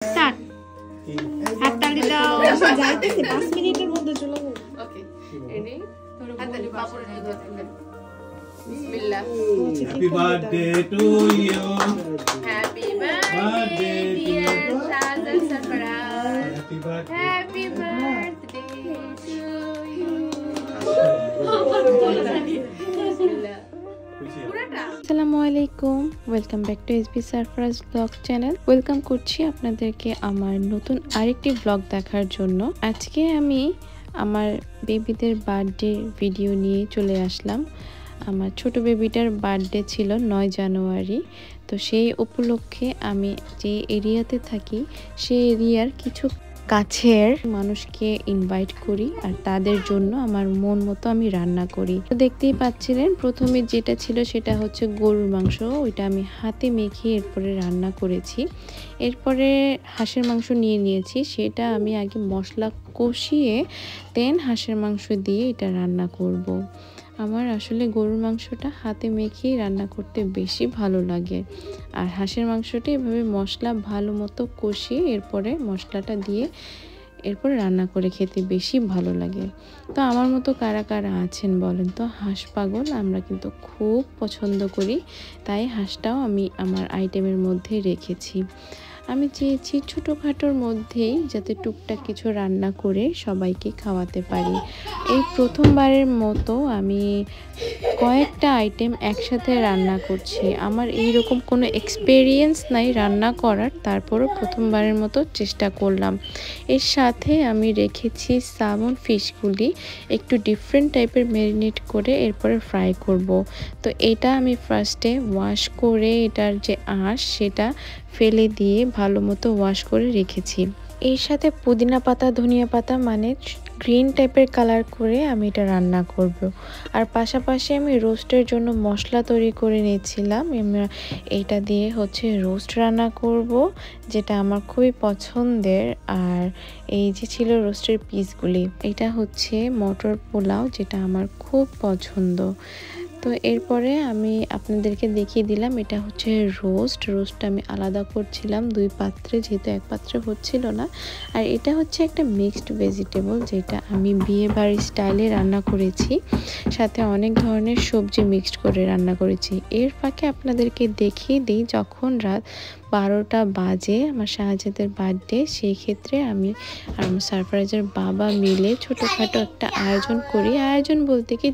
Start. হাততালি দাও। যাইতেছে 5 মিনিটের মধ্যে চলে যাবে। ওকে রেডি হাততালি বাবুর দিকে দেন বিসমিল্লাহ happy birthday to you happy birthday dear Shahzad Sarfaraz happy birthday happy birthday to you বিসমিল্লাহ পুরাটা আসসালামু আলাইকুম, welcome back to SB Sarfaraz blog channel. Welcome করছি আপনাদেরকে আমার নতুন আরেকটি ব্লগ দেখার জন্য। আজকে আমি আমার বেবিদের বার্থডে ভিডিও নিয়ে চলে আসলাম। আমার ছোট বেবিটার বার্থডে ছিল 9 জানুয়ারি। তো সেই উপলক্ষে আমি যে এরিয়াতে থাকি সেই এরিয়ার কিছু কাছের মানুষকে ইনভাইট করি আর তাদের জন্য আমার মন মতো আমি রান্না করি। তো দেখতেই পাচ্ছিলেন প্রথমে যেটা ছিল সেটা হচ্ছে গরুর মাংস, ওইটা আমি হাতে মেখে এরপরে রান্না করেছি। এরপরে হাঁসের মাংস নিয়ে নিয়েছি, সেটা আমি আগে মশলা কষিয়ে দেন হাঁসের মাংস দিয়ে এটা রান্না করব। আমার আসলে গরুর মাংসটা হাতে মেখেই রান্না করতে বেশি ভালো লাগে, আর হাঁসের মাংসটা এভাবে মশলা ভালো মতো কষিয়ে এরপরে মশলাটা দিয়ে এরপর রান্না করে খেতে বেশি ভালো লাগে। তো আমার মতো কারা কারা আছেন বলেন তো? হাঁস পাগল আমরা কিন্তু খুব পছন্দ করি, তাই হাঁসটাও আমি আমার আইটেমের মধ্যে রেখেছি। আমি চেয়েছি ছোটোখাটোর মধ্যেই যাতে টুকটাক কিছু রান্না করে সবাইকে খাওয়াতে পারি। এই প্রথমবারের মতো আমি কয়েকটা আইটেম একসাথে রান্না করছি। আমার এইরকম কোনো এক্সপেরিয়েন্স নাই রান্না করার, তারপরও প্রথমবারের মতো চেষ্টা করলাম। এর সাথে আমি রেখেছি সামন ফিশগুলি একটু ডিফারেন্ট টাইপের ম্যারিনেট করে এরপরে ফ্রাই করব। তো এটা আমি ফার্স্টে ওয়াশ করে এটার যে আঁশ সেটা ফেলে দিয়ে ভালো মতো ওয়াশ করে রেখেছি। এর সাথে পুদিনা পাতা ধনিয়া পাতা মানে গ্রিন টাইপের কালার করে আমি এটা রান্না করব। আর পাশাপাশি আমি রোস্টের জন্য মশলা তৈরি করে নিয়েছিলাম। এটা দিয়ে হচ্ছে রোস্ট রান্না করব, যেটা আমার খুবই পছন্দের। আর এই যে ছিল রোস্টের পিসগুলি, এটা হচ্ছে মটর পোলাও, যেটা আমার খুব পছন্দ। তো এরপরে আমি আপনাদেরকে দেখিয়ে দিলাম এটা হচ্ছে রোস্টটা আমি আলাদা করছিলাম 2 পাত্রে, যেহেতু এক পাত্রে হচ্ছিল না। আর এটা হচ্ছে একটা মিক্সড ভেজিটেবল, যেটা আমি বিয়ে বাড়ির স্টাইলে রান্না করেছি, সাথে অনেক ধরনের সবজি মিক্সড করে রান্না করেছি। এর ফাঁকে আপনাদেরকে দেখিয়ে দিই, যখন রাত 12টা বাজে আমার শাহজাদের বার্থডে, সেই ক্ষেত্রে আমি আর আমার সারপ্রাইজের বাবা মিলে ছোটোখাটো একটা আয়োজন করি। আয়োজন বলতে কি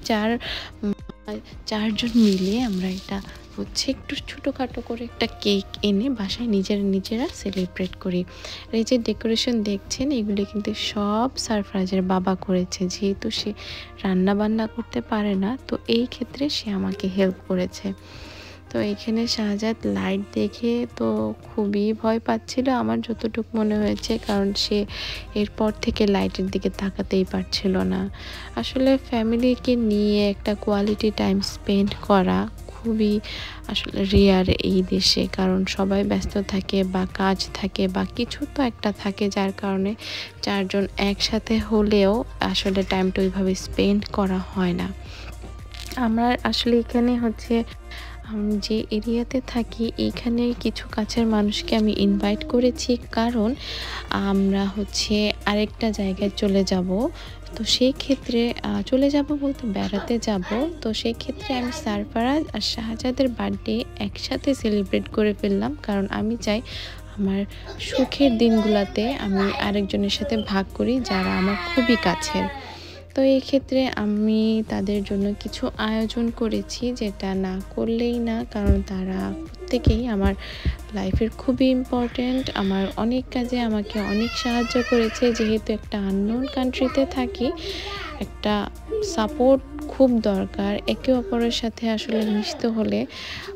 4জন মিলে আমরা এটা হচ্ছে একটু ছোটোখাটো করে একটা কেক এনে বাসায় নিজেরা সেলিব্রেট করি। আর এই যে ডেকোরেশন দেখছেন, এগুলো কিন্তু সব সারপ্রাইজের বাবা করেছে, যেহেতু সে রান্না বান্না করতে পারে না, তো এই ক্ষেত্রে সে আমাকে হেল্প করেছে। তো এখানে শাহজাদ লাইট দেখে তো খুবই ভয় পাচ্ছিল আমার যতটুকু মনে হয়েছে, কারণ সে এরপর থেকে লাইটের দিকে তাকাতেই পারছিল না। আসলে ফ্যামিলিকে নিয়ে একটা কোয়ালিটি টাইম স্পেন্ড করা খুবই আসলে রেয়ার এই দেশে, কারণ সবাই ব্যস্ত থাকে বা কাজ থাকে বা কিছু তো একটা থাকে, যার কারণে 4জন একসাথে হলেও আসলে টাইমটা ওইভাবে স্পেন্ড করা হয় না। আমরা আসলে এখানে হচ্ছে যে এরিয়াতে থাকি, এইখানে কিছু কাছের মানুষকে আমি ইনভাইট করেছি, কারণ আমরা হচ্ছে আরেকটা জায়গায় চলে যাব। তো সেই ক্ষেত্রে চলে যাব বলতে বেড়াতে যাব। তো সেই ক্ষেত্রে আমি সারফরাজ আর শাহজাদের বার্থডে একসাথে সেলিব্রেট করে ফেললাম, কারণ আমি চাই আমার সুখের দিনগুলোতে আমি আরেকজনের সাথে ভাগ করি যারা আমার খুবই কাছের। তো এই ক্ষেত্রে আমি তাদের জন্য কিছু আয়োজন করেছি, যেটা না করলেই না, কারণ তারা প্রত্যেকেই আমার লাইফের খুবই ইম্পর্ট্যান্ট। আমার অনেক কাজে আমাকে অনেক সাহায্য করেছে, যেহেতু একটা আননোন কান্ট্রিতে থাকি, একটা সাপোর্ট খুব দরকার। একে অপরের সাথে আসলে মিশতে হলে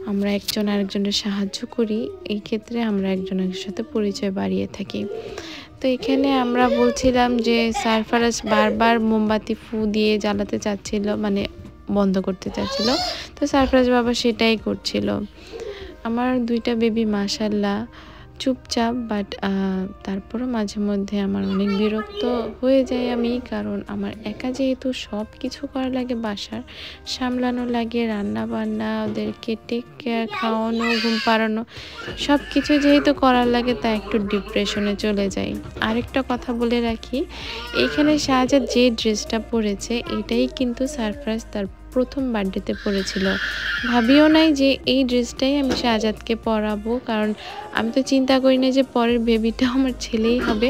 আমরা একজন আরেকজনের সাহায্য করি, এই ক্ষেত্রে আমরা একজনের সাথে পরিচয় বাড়িয়ে থাকি। তো এখানে আমরা বলছিলাম যে সারফরাজ বারবার মোমবাতি ফু দিয়ে জ্বালাতে চাচ্ছিল, মানে বন্ধ করতে চাচ্ছিল, তো সারফরাজ বাবা সেটাই করছিল। আমার 2টা বেবি মাশাল্লাহ চুপচাপ, বাট তারপরও মাঝে মধ্যে আমার অনেক বিরক্ত হয়ে যায় আমি, কারণ আমার একা যেহেতু সব কিছু করা লাগে, বাসার সামলানো লাগে, রান্না বান্না, ওদেরকে টেক কেয়ার, খাওয়ানো, ঘুম পাড়ানো, সব কিছু যেহেতু করার লাগে, তা একটু ডিপ্রেশনে চলে যাই। আরেকটা কথা বলে রাখি, এইখানে শাহজাদ যে ড্রেসটা পরেছে এটাই কিন্তু সারপ্রাইজ তার প্রথম বার্থডেতে পরেছিল। ভাবিও নাই যে এই ড্রেসটাই আমি শাহজাদকে পরাবো, কারণ আমি তো চিন্তা করি না যে পরের বেবিটা আমার ছেলেই হবে।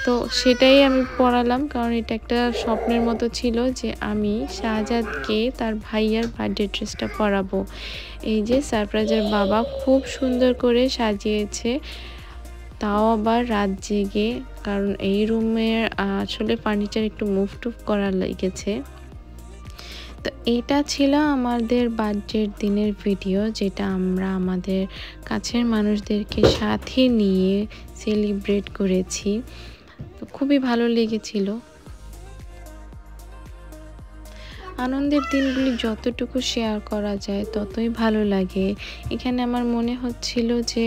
তো সেটাই আমি পরালাম, কারণ এটা একটা স্বপ্নের মতো ছিল যে আমি শাহজাদকে তার ভাইয়ার বার্থডে ড্রেসটা পরাবো। এই যে সারপ্রাইজের বাবা খুব সুন্দর করে সাজিয়েছে, তাও আবার রাত জেগে, কারণ এই রুমের আসলে ফার্নিচার একটু মুভ টুভ করা লেগেছে। তো এটা ছিল আমাদের বার্থডের দিনের ভিডিও, যেটা আমরা আমাদের কাছের মানুষদেরকে সাথে নিয়ে সেলিব্রেট করেছি। তো খুবই ভালো লেগেছিল। আনন্দের দিনগুলি যতটুকু শেয়ার করা যায় ততই ভালো লাগে। এখানে আমার মনে হচ্ছিল যে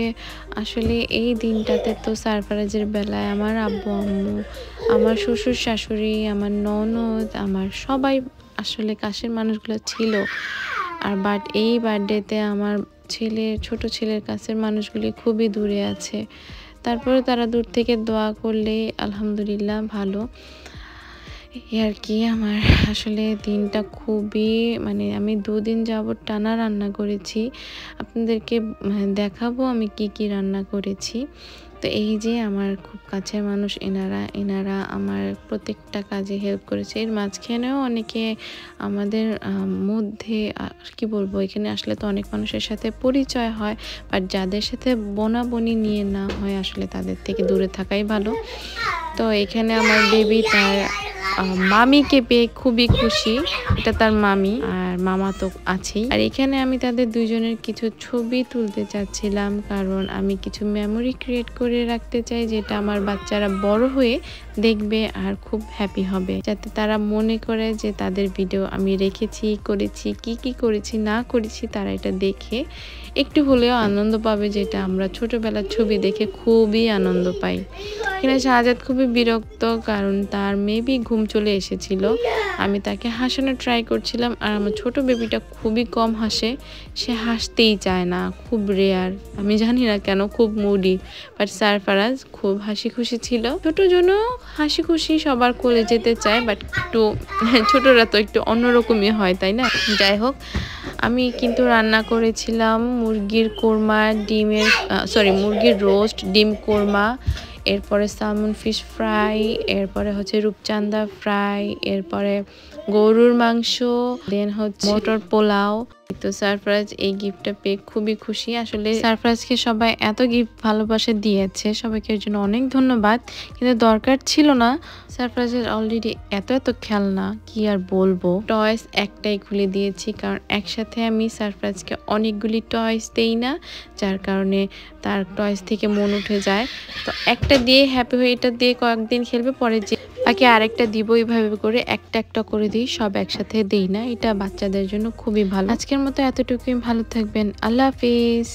আসলে এই দিনটাতে তো সারপ্রাইজের বেলায় আমার আব্বু আম্মু, আমার শ্বশুর শাশুড়ি, আমার ননদ, আমার সবাই আসলে কাছের মানুষগুলো ছিল। আর বাট এই বার্থডেতে আমার ছোট ছেলের কাছের মানুষগুলি খুবই দূরে আছে। তারপরে তারা দূর থেকে দোয়া করলে আলহামদুলিল্লাহ ভালো। আর কি আমার আসলে দিনটা খুবই আমি 2 দিন যাবত টানা রান্না করেছি, আপনাদেরকে দেখাবো আমি কি কি রান্না করেছি। তো এই যে আমার খুব কাছের মানুষ এনারা আমার প্রত্যেকটা কাজে হেল্প করেছে। এর মাঝখানেও অনেকে আমাদের মধ্যে কি বলবো, এখানে আসলে তো অনেক মানুষের সাথে পরিচয় হয়, বাট যাদের সাথে বোনাবনি নিয়ে না হয় আসলে তাদের থেকে দূরে থাকাই ভালো। তো এখানে আমার বেবি তার মামিকে পেয়ে খুবই খুশি, এটা তার মামি, আর মামা তো আছেই। আর এখানে আমি তাদের দুইজনের কিছু ছবি তুলতে চাচ্ছিলাম, কারণ আমি কিছু মেমোরি ক্রিয়েট করে রাখতে চাই, যেটা আমার বাচ্চারা বড় হয়ে দেখবে আর খুব হ্যাপি হবে, যাতে তারা মনে করে যে তাদের ভিডিও আমি রেখেছি, করেছি, কি করেছি না করেছি, তারা এটা দেখে একটু হলেও আনন্দ পাবে, যেটা আমরা ছোটবেলার ছবি দেখে খুবই আনন্দ পাই। এখানে শাহজাদ খুবই বিরক্ত, কারণ তার মেবি ঘুম চলে এসেছিল। আমি তাকে হাসানোর ট্রাই করছিলাম, আর আমার ছোট বেবিটা খুবই কম হাসে, সে হাসতেই চায় না, খুব রেয়ার, আমি জানি না কেন, খুব মুডি। বাট সারফারাজ খুব হাসি খুশি ছিল। ছোট জন্য হাসি খুশি সবার কোলে যেতে চায়, বাট একটু ছোটরা তো একটু অন্যরকমই হয়, তাই না? যাই হোক, আমি কিন্তু রান্না করেছিলাম মুরগির রোস্ট, ডিম কোরমা, এরপরে সালমন ফিশ ফ্রাই, এরপরে হচ্ছে রূপচাঁদা ফ্রাই, এরপরে গরুর মাংস, দেন হচ্ছে মটর পোলাও। তো সারপ্রাইজ এই গিফটটা পেয়ে খুবই খুশি। আসলে সারপ্রাইজকে সবাই এত গিফট ভালোবাসা দিয়েছে, সবাইকে এর জন্য অনেক ধন্যবাদ, কিন্তু দরকার ছিল না। সারপ্রাইজের অলরেডি এত খেলনা, কি আর বলবো। টয়েস একটাই খুলে দিয়েছি, কারণ একসাথে আমি সারপ্রাইজকে অনেকগুলি টয়েস দেই না, যার কারণে তার টয়েস থেকে মন উঠে যায়। তো একটা দিয়ে হ্যাপি হয়ে এটা দিয়ে কয়েকদিন খেলবে, পরে যে বাকি আরেকটা দিব, এইভাবে করে একটা করে দিই, সব একসাথে দেই না, এটা বাচ্চাদের জন্য খুবই ভালো। আজকের মতো এতটুকুই, ভালো থাকবেন, আল্লাহ হাফিজ।